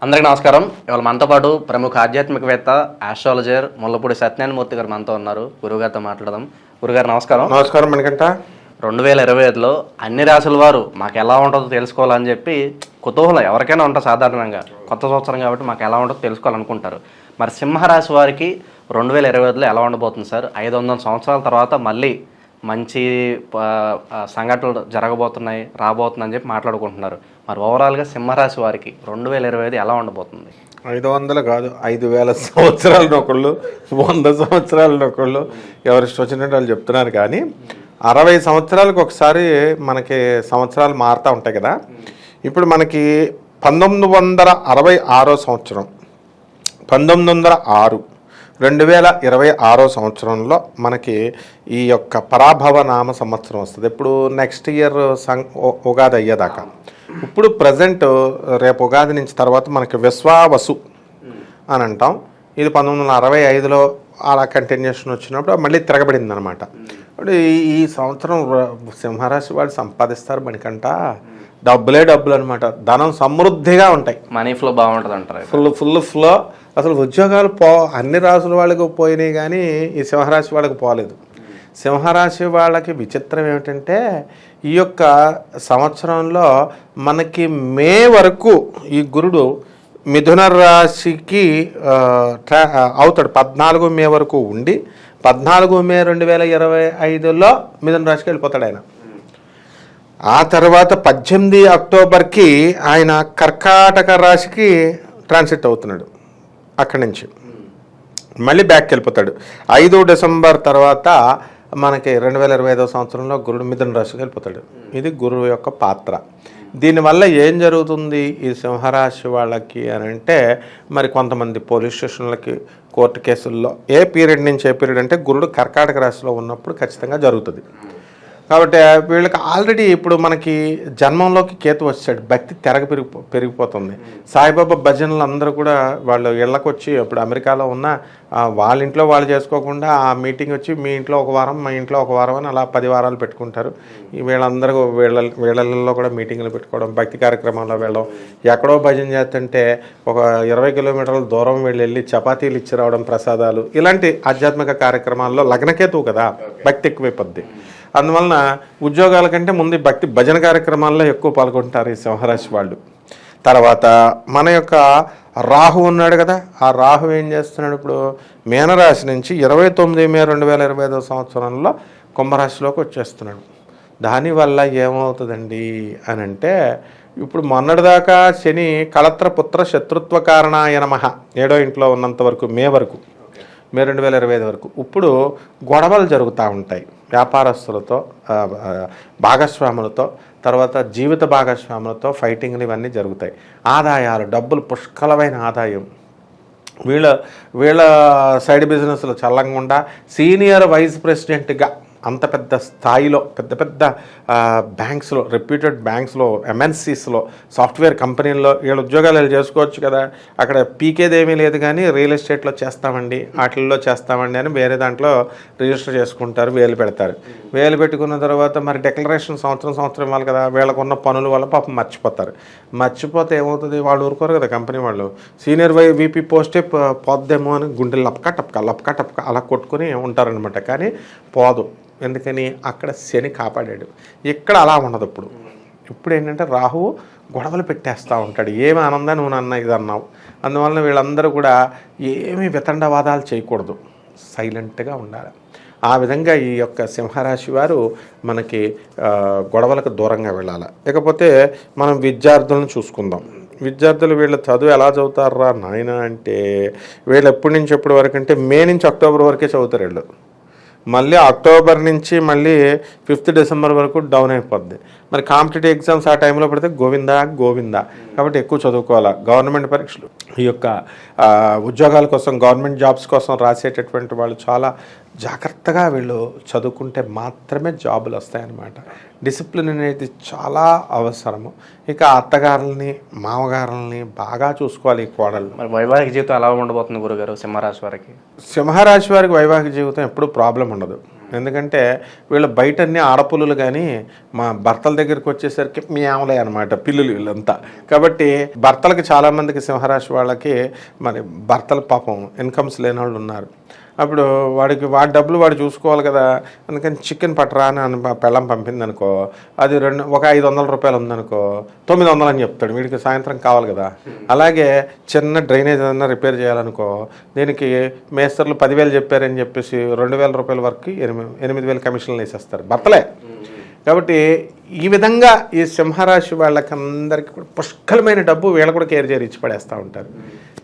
అందరికీ నమస్కారం. ఇవాళ మనతో పాటు ప్రముఖ ఆధ్యాత్మికవేత్త ఆస్ట్రాలజర్ ముల్లపూడి సత్యనారాయణమూర్తి గారు మనతో ఉన్నారు. గురువుగారితో మాట్లాడదాం. గురుగారు నమస్కారం. నమస్కారం. మనకంట 2025లో అన్ని రాశుల వారు మాకు ఎలా ఉంటుందో తెలుసుకోవాలని చెప్పి కుతూహలం ఎవరికైనా ఉంటుంది. సాధారణంగా కొత్త సంవత్సరం కాబట్టి మాకు ఎలా ఉంటుందో తెలుసుకోవాలనుకుంటారు. మరి సింహరాశి వారికి 2025లో ఎలా ఉండబోతుంది సార్? 500 సంవత్సరాల తర్వాత మళ్ళీ మంచి సంఘటనలు జరగబోతున్నాయి, రాబోతుందని చెప్పి మాట్లాడుకుంటున్నారు. మరి ఓవరాల్గా సింహరాశి వారికి 2025 ఎలా ఉండబోతుంది? 500 కాదు, 5000 సంవత్సరాలు నొకళ్ళు, 100 సంవత్సరాలు నొకళ్ళు, ఎవరి ఇష్టం వచ్చినట్టు వాళ్ళు చెప్తున్నారు. కానీ 60 సంవత్సరాలకు ఒకసారి మనకి సంవత్సరాలు మారుతూ ఉంటాయి కదా. ఇప్పుడు మనకి 1966 సంవత్సరం, 1906, 2026 సంవత్సరంలో మనకి ఈ యొక్క పరాభవ నామ సంవత్సరం వస్తుంది. ఇప్పుడు నెక్స్ట్ ఇయర్ ఉగాది అయ్యేదాకా. ఇప్పుడు ప్రజెంట్ రేపు ఉగాది నుంచి తర్వాత మనకి విశ్వావసు అని అంటాం. ఇది 1965లో అలా కంటిన్యూషన్ వచ్చినప్పుడు మళ్ళీ తిరగబడింది అనమాట. ఇప్పుడు ఈ సంవత్సరం సింహరాశి వాళ్ళు సంపాదిస్తారు. మనకంట డబ్బులు అనమాట. ధనం సమృద్ధిగా ఉంటాయి. మనీ ఫ్లో బాగుంటుంది అంటారు. Full flow. అసలు ఉద్యోగాలు అన్ని రాసుల వాళ్ళకి పోయినాయి, కానీ ఈ సింహరాశి వాళ్ళకి పోలేదు. సింహరాశి వాళ్ళకి విచిత్రం ఏమిటంటే ఈ యొక్క సంవత్సరంలో మనకి మే వరకు ఈ గురుడు మిథున రాశికి అవుతాడు. 14 మే వరకు ఉండి 14 మే 2025లో మిథున రాశికి వెళ్ళిపోతాడు ఆయన. ఆ తర్వాత 18 అక్టోబర్కి ఆయన కర్కాటక రాశికి ట్రాన్సిట్ అవుతున్నాడు. అక్కడి నుంచి మళ్ళీ బ్యాక్కి వెళ్ళిపోతాడు. 5 డిసెంబర్ తర్వాత మనకి 2025 సంవత్సరంలో గురుడు మిథున రాశికి వెళ్ళిపోతాడు. ఇది గురువు యొక్క పాత్ర. దీనివల్ల ఏం జరుగుతుంది ఈ సింహరాశి వాళ్ళకి అని అంటే, మరి కొంతమంది పోలీస్ స్టేషన్లకి, కోర్టు కేసుల్లో ఏ పీరియడ్ నుంచి ఏ పీరియడ్ అంటే గురుడు కర్కాటక రాశిలో ఉన్నప్పుడు ఖచ్చితంగా జరుగుతుంది. కాబట్టి వీళ్ళకి ఆల్రెడీ ఇప్పుడు మనకి జన్మంలోకి కేతు వచ్చాడు. భక్తి పెరిగిపోతుంది. సాయిబాబా భజనలు అందరూ కూడా వాళ్ళు ఇళ్ళకు వచ్చి, ఇప్పుడు అమెరికాలో ఉన్న వాళ్ళ ఇంట్లో వాళ్ళు చేసుకోకుండా ఆ మీటింగ్ వచ్చి మీ ఇంట్లో ఒక వారం, మా ఇంట్లో ఒక వారం అని అలా 10 వారాలు పెట్టుకుంటారు. వీళ్ళందరూ వీళ్ళల్లో కూడా మీటింగ్లు పెట్టుకోవడం, భక్తి కార్యక్రమాల్లో వెళ్ళడం, ఎక్కడో భజన చేస్తుంటే ఒక 20 కిలోమీటర్ల దూరం వెళ్ళి చపాతీలు ఇచ్చి రావడం, ప్రసాదాలు, ఇలాంటి ఆధ్యాత్మిక కార్యక్రమాల్లో లగ్నకేతువు కదా, భక్తి ఎక్కువైపోద్ది. అందువలన ఉద్యోగాల కంటే ముందు భక్తి భజన కార్యక్రమాల్లో ఎక్కువ పాల్గొంటారు ఈ సింహరాశి వాళ్ళు. తర్వాత మన యొక్క రాహు ఉన్నాడు కదా, ఆ రాహు ఏం చేస్తున్నాడు ఇప్పుడు మీనరాశి నుంచి 29 మే 2025 సంవత్సరంలో కుంభరాశిలోకి వచ్చేస్తున్నాడు. దానివల్ల ఏమవుతుందండి అని అంటే, ఇప్పుడు మొన్నటిదాకా శని కళత్రపుత్ర శత్రుత్వ కారణాయ నమః 7వ ఇంట్లో ఉన్నంత వరకు, మే 2025 వరకు ఇప్పుడు గొడవలు జరుగుతూ ఉంటాయి వ్యాపారస్తులతో, భాగస్వాములతో, తర్వాత జీవిత భాగస్వాములతో ఫైటింగ్లు ఇవన్నీ జరుగుతాయి. ఆదాయాలు, డబ్బులు, పుష్కలమైన ఆదాయం. వీళ్ళ సైడ్ బిజినెస్లు చల్లంగా, సీనియర్ వైస్ ప్రెసిడెంట్గా అంత పెద్ద స్థాయిలో పెద్ద బ్యాంక్స్లో, రెప్యూటెడ్ బ్యాంక్స్లో, ఎంఎన్సీస్లో, సాఫ్ట్వేర్ కంపెనీల్లో వీళ్ళ ఉద్యోగాలు వీళ్ళు చేసుకోవచ్చు కదా. అక్కడ పీకేదేమీ లేదు, కానీ రియల్ ఎస్టేట్లో చేస్తామండి, వాటిల్లో చేస్తామండి అని వేరే దాంట్లో రిజిస్టర్ చేసుకుంటారు, వేలు పెడతారు. వేలు పెట్టుకున్న తర్వాత మరి డిక్లరేషన్ సంవత్సరం ఇవ్వాలి కదా. వీళ్ళకున్న పనుల వల్ల పాపం మర్చిపోతే ఏమవుతుంది, వాళ్ళు ఊరుకోరు కదా కంపెనీ వాళ్ళు. సీనియర్ వీపీ పోస్టే పోద్దేమో అని గుండెలు లపక టపక అలా కొట్టుకుని ఉంటారనమాట. కానీ పోదు. ఎందుకని అక్కడ శని కాపాడాడు. ఇక్కడ అలా ఉండదు. ఇప్పుడు ఏంటంటే రాహువు గొడవలు పెట్టేస్తూ ఉంటాడు. ఏమి ఆనందా నువ్వు నన్న ఇది అన్నావు. అందువలన వీళ్ళందరూ కూడా ఏమీ వితండవాదాలు చేయకూడదు, సైలెంట్గా ఉండాలి. ఆ విధంగా ఈ యొక్క సింహరాశి వారు మనకి గొడవలకు దూరంగా వెళ్ళాలి. ఇకపోతే మనం విద్యార్థులను చూసుకుందాం. విద్యార్థులు వీళ్ళ చదువు ఎలా చదువుతారా నాయన అంటే, వీళ్ళు ఎప్పటి నుంచి ఎప్పటి వరకు అంటే మే నుంచి అక్టోబర్ వరకే చదువుతారు వీళ్ళు. మళ్ళీ అక్టోబర్ నుంచి మళ్ళీ 5th డిసెంబర్ వరకు డౌన్ అయిపోద్ది. మరి కాంపిటేటివ్ ఎగ్జామ్స్ ఆ టైంలో పడితే గోవిందా. కాబట్టి ఎక్కువ చదువుకోవాలి. గవర్నమెంట్ పరీక్షలు, ఈ యొక్క ఉద్యోగాల కోసం, గవర్నమెంట్ జాబ్స్ కోసం రాసేటటువంటి వాళ్ళు చాలా జాగ్రత్తగా వీళ్ళు చదువుకుంటే మాత్రమే జాబులు వస్తాయన్నమాట. డిసిప్లిన్ అనేది చాలా అవసరము. ఇక అత్తగారులని, మామగారులని బాగా చూసుకోవాలి ఈ కోడళ్ళు. మరి వైవాహిక జీవితం ఎలా ఉండబోతుంది గురుగారు సింహరాశి వారికి? సింహరాశి వారికి వైవాహిక జీవితం ఎప్పుడు ప్రాబ్లం ఉండదు. ఎందుకంటే వీళ్ళ బయట అన్ని ఆడపుల్లులు కానీ మా భర్తల దగ్గరికి వచ్చేసరికి మేమలే అనమాట పిల్లులు వీళ్ళంతా. కాబట్టి భర్తలకి చాలామందికి సింహరాశి వాళ్ళకి మరి భర్తల పాపం ఇన్కమ్స్ లేని వాళ్ళు ఉన్నారు. అప్పుడు వాడి డబ్బులు వాడు చూసుకోవాలి కదా, అందుకని చికెన్ పట్టరా అని పెళ్ళం పంపింది అనుకో, అది ఒక 500 రూపాయలు ఉందనుకో 900 అని చెప్తాడు, వీడికి సాయంత్రం కావాలి కదా. అలాగే చిన్న డ్రైనేజ్ ఏదైనా రిపేర్ చేయాలనుకో, దీనికి మేస్టర్లు 10,000 చెప్పారని చెప్పేసి 2,000 రూపాయల వరకు 8,000 కమిషన్లు వేసేస్తారు భర్తలే. కాబట్టి ఈ విధంగా ఈ సింహరాశి వాళ్ళకందరికీ కూడా పుష్కలమైన డబ్బు వీళ్ళు కూడా కేర్ చేసి ఇచ్చి పడేస్తూ ఉంటారు.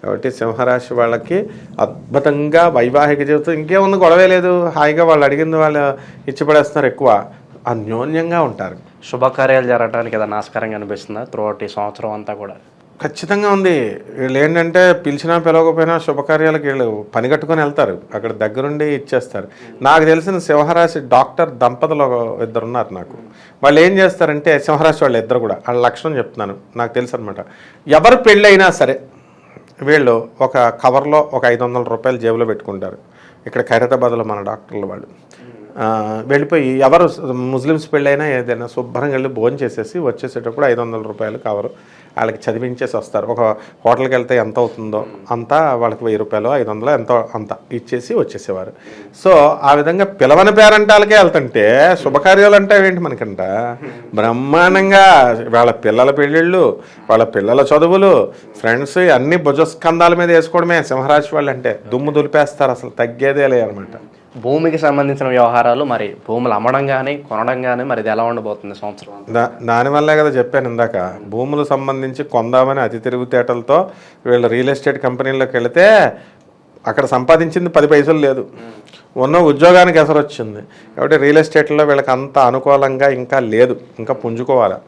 కాబట్టి సింహరాశి వాళ్ళకి అద్భుతంగా వైవాహిక జీవితం ఇంకేముంది, గొడవే లేదు, హాయిగా వాళ్ళు అడిగింది వాళ్ళు ఇచ్చి పడేస్తున్నారు, ఎక్కువ అన్యోన్యంగా ఉంటారు. శుభకార్యాలు జరగడానికి ఏదైనా ఆస్కారంగా అనిపిస్తుందా త్రూఅవుట్ ఈ సంవత్సరం అంతా కూడా? ఖచ్చితంగా ఉంది. వీళ్ళు ఏంటంటే పిలిచినా పిలవకపోయినా శుభకార్యాలకు వీళ్ళు పని కట్టుకొని వెళ్తారు, అక్కడ దగ్గరుండి ఇచ్చేస్తారు. నాకు తెలిసిన సింహరాశి డాక్టర్ దంపతులు 2 ఉన్నారు నాకు. వాళ్ళు ఏం చేస్తారంటే సింహరాశి వాళ్ళు 2 కూడా, వాళ్ళ లక్షణం చెప్తున్నాను నాకు తెలుసు అనమాట. ఎవరు పెళ్ళైనా సరే వీళ్ళు ఒక కవర్లో ఒక 500 రూపాయలు జేబులో పెట్టుకుంటారు. ఇక్కడ ఖైరతాబాద్లో మన డాక్టర్లు వాళ్ళు వెళ్ళిపోయి ఎవరు ముస్లిమ్స్ పెళ్ళైనా ఏదైనా శుభ్రంగా వెళ్ళి భోజనం చేసేసి వచ్చేసేటప్పుడు 500 రూపాయలు కవరు వాళ్ళకి చదివించేసి వస్తారు. ఒక హోటల్కి వెళ్తే ఎంత అవుతుందో అంతా వాళ్ళకి 1000 రూపాయలు 500 ఎంతో అంత ఇచ్చేసి వచ్చేసేవారు. సో ఆ విధంగా పిలవని పేరంటాలకే వెళ్తుంటే శుభకార్యాలు అంటే ఏంటి మనకంట బ్రహ్మాండంగా వాళ్ళ పిల్లల పెళ్ళిళ్ళు, వాళ్ళ పిల్లల చదువులు, ఫ్రెండ్స్ అన్ని భుజస్కంధాల మీద వేసుకోవడమే సింహరాశి వాళ్ళు అంటే. దుమ్ము దులిపేస్తారు, అసలు తగ్గేదే లే అనమాట. భూమికి సంబంధించిన వ్యవహారాలు, మరి భూములు అమ్మడం కానీ కొనడం కానీ మరి ఇది ఎలా ఉండబోతుంది సంవత్సరం? దానివల్లే కదా చెప్పాను ఇందాక, భూములు సంబంధించి కొందామని అతి తిరుగుతేటలతో వీళ్ళు రియల్ ఎస్టేట్ కంపెనీలోకి వెళితే అక్కడ సంపాదించింది 10 పైసలు లేదు, ఉన్న ఉద్యోగానికి ఎసరు వచ్చింది. కాబట్టి రియల్ ఎస్టేట్లో వీళ్ళకి అంత అనుకూలంగా ఇంకా లేదు, ఇంకా పుంజుకోవాలి.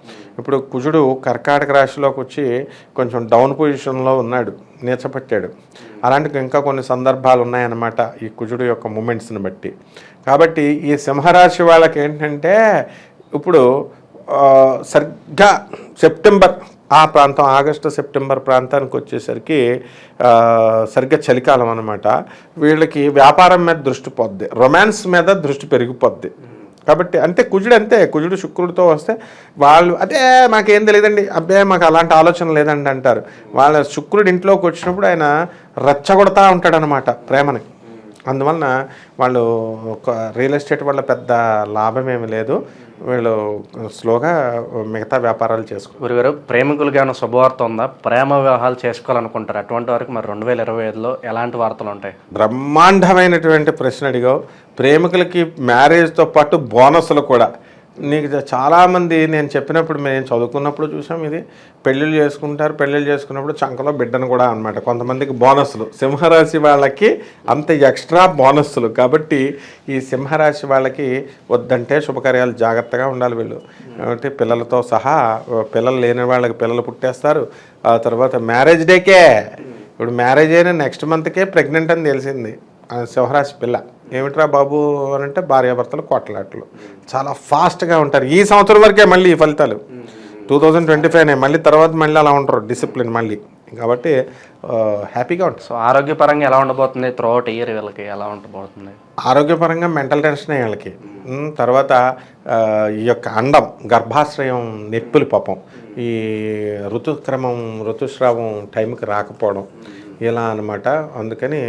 ఇప్పుడు కుజుడు కర్కాటక రాశిలోకి వచ్చి కొంచెం డౌన్ పొజిషన్లో ఉన్నాడు, నీచపట్టాడు. అలాంటి ఇంకా కొన్ని సందర్భాలు ఉన్నాయన్నమాట ఈ కుజుడు యొక్క మూమెంట్స్ని బట్టి. కాబట్టి ఈ సింహరాశి వాళ్ళకి ఏంటంటే ఇప్పుడు సరిగ్గా సెప్టెంబర్ ఆ ప్రాంతం, ఆగస్టు సెప్టెంబర్ ప్రాంతానికి వచ్చేసరికి సరిగ్గా చలికాలం అనమాట. వీళ్ళకి వ్యాపారం మీద దృష్టి పోద్ది, రొమాన్స్ మీద దృష్టి పెరిగిపోద్ది. కాబట్టి అంతే కుజుడు, అంతే కుజుడు శుక్రుడితో వస్తే వాళ్ళు అదే మాకేం తెలియదండి, అబ్బే మాకు అలాంటి ఆలోచన లేదండి అంటారు. వాళ్ళ శుక్రుడు ఇంట్లోకి వచ్చినప్పుడు ఆయన రెచ్చగొడతా ఉంటాడనమాట ప్రేమని. అందువలన వాళ్ళు ఒక రియల్ ఎస్టేట్ వల్ల పెద్ద లాభం ఏమి లేదు, వీళ్ళు స్లోగా మిగతా వ్యాపారాలు చేసుకోవాలి. గురుగారు, ప్రేమికులకి ఏమైనా శుభవార్త ఉందా? ప్రేమ వివాహాలు చేసుకోవాలనుకుంటారు, అటువంటి వరకు మరి 2025లో ఎలాంటి వార్తలు ఉంటాయి? బ్రహ్మాండమైనటువంటి ప్రశ్న అడిగావు. ప్రేమికులకి మ్యారేజ్తో పాటు బోనస్లు కూడా. నీకు చాలామంది నేను చెప్పినప్పుడు మేము చదువుకున్నప్పుడు చూసాం, ఇది పెళ్ళిళ్ళు చేసుకుంటారు, పెళ్ళిళ్ళు చేసుకున్నప్పుడు చంకలో బిడ్డను కూడా అనమాట. కొంతమందికి బోనస్లు, సింహరాశి వాళ్ళకి అంత ఎక్స్ట్రా బోనస్లు. కాబట్టి ఈ సింహరాశి వాళ్ళకి వద్దంటే శుభకార్యాలు జాగ్రత్తగా ఉండాలి వీళ్ళు. కాబట్టి పిల్లలతో సహా, పిల్లలు లేని వాళ్ళకి పిల్లలు పుట్టేస్తారు. ఆ తర్వాత మ్యారేజ్ డేకే, ఇప్పుడు మ్యారేజ్ అయినా నెక్స్ట్ మంత్కే ప్రెగ్నెంట్ అని తెలిసింది సింహరాశి పిల్ల. ఏమిట్రా బాబు అని అంటే భార్యాభర్తలు కొట్లాట్లు చాలా ఫాస్ట్గా ఉంటారు. ఈ సంవత్సరం వరకే మళ్ళీ ఈ ఫలితాలు 2025 మళ్ళీ తర్వాత మళ్ళీ అలా ఉంటారు డిసిప్లిన్ మళ్ళీ. కాబట్టి హ్యాపీగా ఉంటుంది. సో ఆరోగ్యపరంగా ఎలా ఉండబోతుంది త్రూఅవుట్ ఇయర్? వీళ్ళకి ఎలా ఉండబోతుంది ఆరోగ్యపరంగా? మెంటల్ టెన్షన్ వీళ్ళకి. తర్వాత ఈ యొక్క అండం, గర్భాశ్రయం నొప్పులు పాపం, ఈ ఋతుస్రావం టైంకి రాకపోవడం, ఇలా అనమాట. అందుకని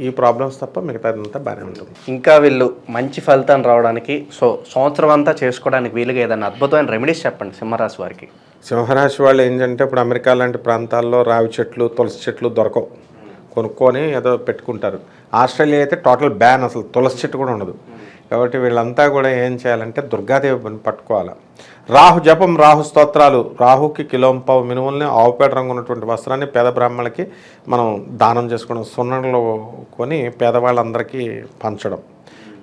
ఈ ప్రాబ్లమ్స్ తప్ప మిగతాదంతా బాగానే ఉంటుంది. ఇంకా వీళ్ళు మంచి ఫలితాన్ని రావడానికి సంవత్సరం అంతా చేసుకోవడానికి వీలుగా ఏదైనా అద్భుతమైన రెమెడీస్ చెప్పండి సింహరాశి వారికి. సింహరాశి వాళ్ళు ఏంటంటే ఇప్పుడు అమెరికా లాంటి ప్రాంతాల్లో రావి చెట్లు, తులసి చెట్లు దొరకవు, కొనుక్కొని ఏదో పెట్టుకుంటారు. ఆస్ట్రేలియా అయితే టోటల్ బ్యాన్, అసలు తులసి చెట్టు కూడా ఉండదు. కాబట్టి వీళ్ళంతా కూడా ఏం చేయాలంటే దుర్గాదేవిని పట్టుకోవాలి. రాహు జపం, రాహు స్తోత్రాలు, రాహుకి కిలోంపావు మినుముల్ని ఆవుపేట రంగు ఉన్నటువంటి వస్త్రాన్ని పేద బ్రాహ్మణులకి మనం దానం చేసుకోవడం, సున్నలో కొని పేదవాళ్ళందరికీ పంచడం.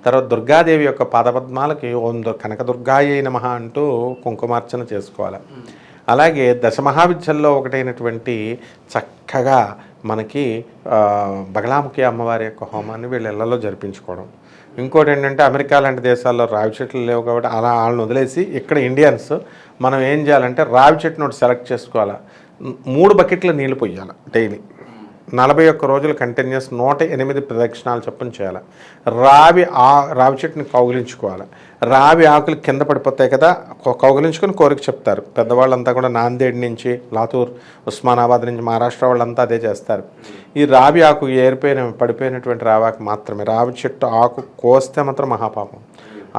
తర్వాత దుర్గాదేవి యొక్క పాదపద్మాలకి ఓం కనకదుర్గాయే నమః అంటూ కుంకుమార్చన చేసుకోవాలి. అలాగే దశమహావిద్యల్లో ఒకటైనటువంటి చక్కగా మనకి బగలాముఖి అమ్మవారి యొక్క హోమాన్ని వీళ్ళ ఇళ్లలో జరిపించుకోవడం. ఇంకోటి ఏంటంటే అమెరికా లాంటి దేశాల్లో రావి చెట్లు లేవు కాబట్టి అలా వాళ్ళని వదిలేసి ఇక్కడ ఇండియన్స్ మనం ఏం చేయాలంటే రావి చెట్టును ఒకటి సెలెక్ట్ చేసుకోవాలి, 3 బకెట్ల నీళ్ళు పొయ్యాలి డైలీ. 41 రోజులు కంటిన్యూస్ 108 ప్రదక్షిణాలు చొప్పున చేయాలి. రావి చెట్టుని కౌగిలించుకోవాలి. రావి ఆకులు కింద పడిపోతాయి కదా, కౌగిలించుకొని కోరిక చెప్తారు. పెద్దవాళ్ళంతా కూడా నాందేడ్ నుంచి, లాతూర్, ఉస్మానాబాద్ నుంచి, మహారాష్ట్ర వాళ్ళంతా అదే చేస్తారు. ఈ రావి ఆకు పడిపోయినటువంటి రావి ఆకు మాత్రమే, రావి చెట్టు ఆకు కోస్తే మాత్రం మహాపాపం.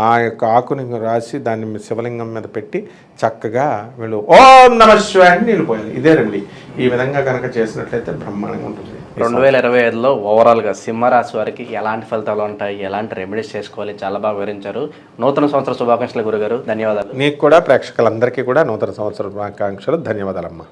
ఆ యొక్క ఆకుని రాసి దాన్ని శివలింగం మీద పెట్టి చక్కగా వీళ్ళు ఓం నమ శివాయ అని నీళ్ళు పోయాలి. ఇదే రండి. ఈ విధంగా కనుక చేసినట్లయితే బ్రహ్మాండంగా ఉంటుంది. 2025లో ఓవరాల్గా సింహరాశి వారికి ఎలాంటి ఫలితాలు ఉంటాయి, ఎలాంటి రెమెడీస్ చేసుకోవాలి, చాలా బాగా వివరించారు. నూతన సంవత్సర శుభాకాంక్షలు గురుగారు, ధన్యవాదాలు. నీకు కూడా, ప్రేక్షకులందరికీ కూడా నూతన సంవత్సర శుభాకాంక్షలు. ధన్యవాదాలమ్మా.